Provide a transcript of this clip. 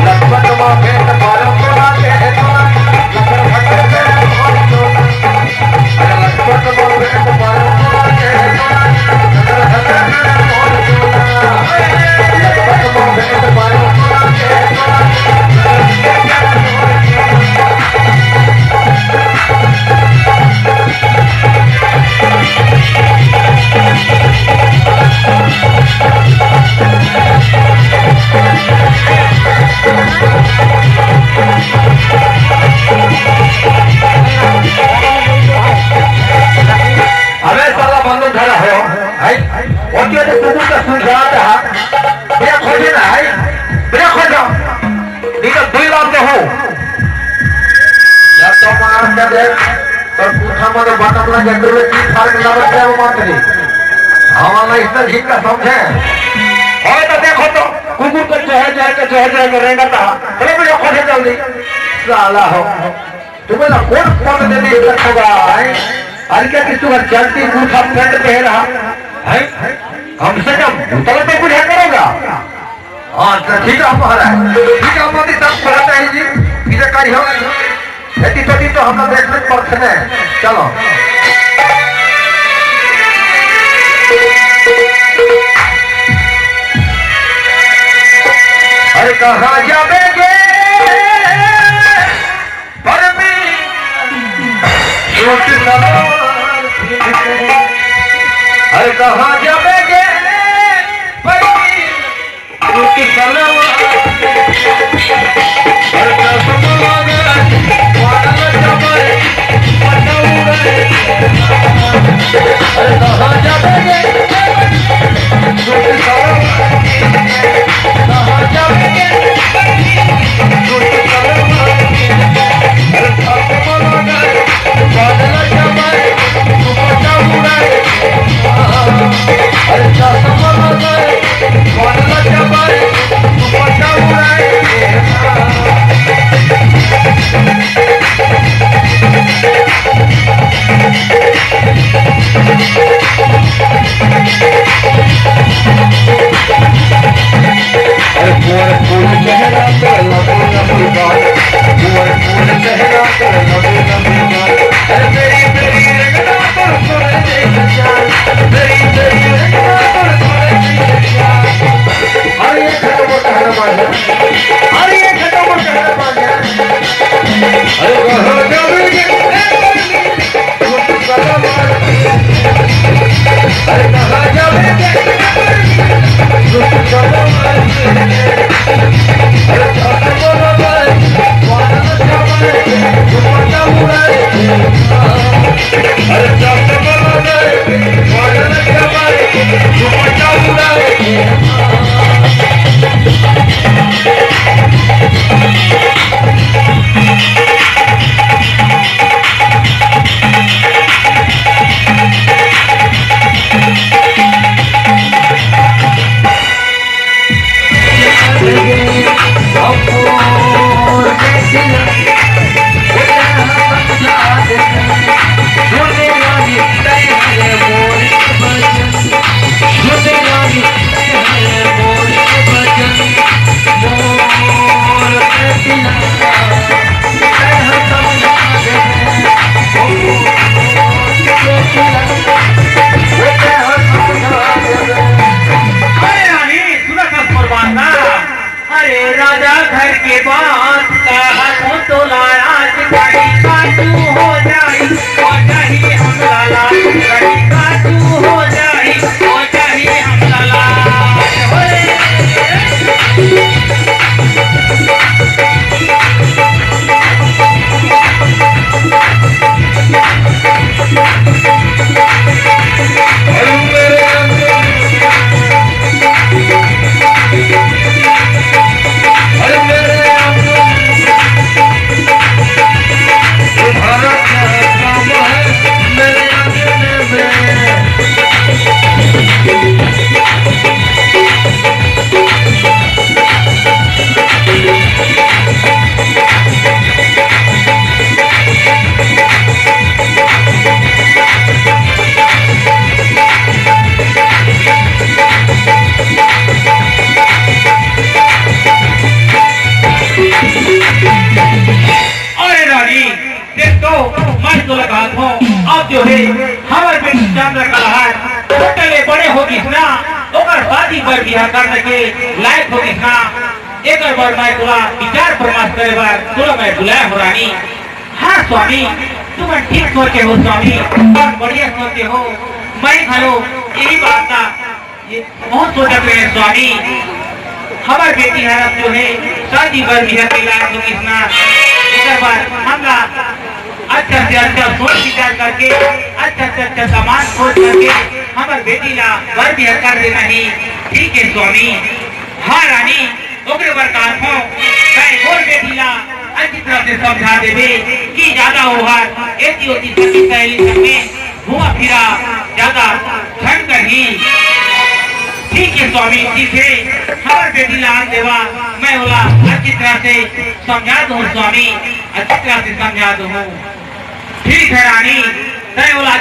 लक्ष्मण माँ भेंट मारो तोला के तोला लक्ष्मण भटक के और तोला अरे लक्ष्मण माँ भेंट मारो तोला के तोला लक्ष्मण भटक के और तोला लक्ष्मण माँ भेंट मारो तोला के अबे साला बंदूक धरा हो भाई ओके तो कुकुर का सुन रहा था ब्रेक हो ना भाई ब्रेक हो जाओ ठीक है 2 लाख के हो यार तो मार के देख और पूछा मत बात अपना जगह में की फर्क लगा क्या वो बात नहीं हमारा इतना ठीक का समझे और तो देखो तो कुकुर को चढ़ के रहेगा था चलो ब्रेक हो जाए जल्दी साला हो तुम्हें ना कौन कौन दे दे इतना होगा अरे क्या किसी का चलती मूर्खा पेंट पहन रहा है कम से कम भूतल तो कुछ करेगा हाँ ठीक है महाराज ठीक है मोदी सब पढ़ाते हैं जी किसे कार्य हो खेती तो हम लोग देखने पड़ते हैं चलो अरे कहाँ जाओगे अरे कहाँ जाओगे मेरे मैं तो लगा हूँ अब जो है हमारे बेटी चंद्रकला टोटले बड़े होगी ना ओकर शादी पर बियाह करने के लायक होगी ना एक बार मैं तुला विचार प्रमाश करे बार तुला मैं बुलाया हो रानी। हाँ स्वामी तुम ठीक सोचे हो स्वामी बहुत बढ़िया सोचे हो मैं खलो यही बात था ये बहुत सोचते हैं स्वामी हमारी बेटी हरम जो है शादी पर बियाह के लायक होगी ना एक बार हमला अच्छा से अच्छा सोच विचार करके अच्छा से अच्छा सामान खोज करके हमारे बेटी ला वर बियाह कर देना ही ठीक है स्वामी। हाँ रानी ओकरे बरकार हो कई और बेटी ला अच्छी तरह से समझा देवे कि ज्यादा होहर ऐसी होती सभी सहेली सब में घुमा फिरा ज्यादा ठंड कर ही ठीक है स्वामी ठीक है हमारे बेटी ला आन देवा मैं बोला अच्छी तरह से समझा दूँ स्वामी अच्छी तरह से समझा दूँ ठीक है रानी मैं बोला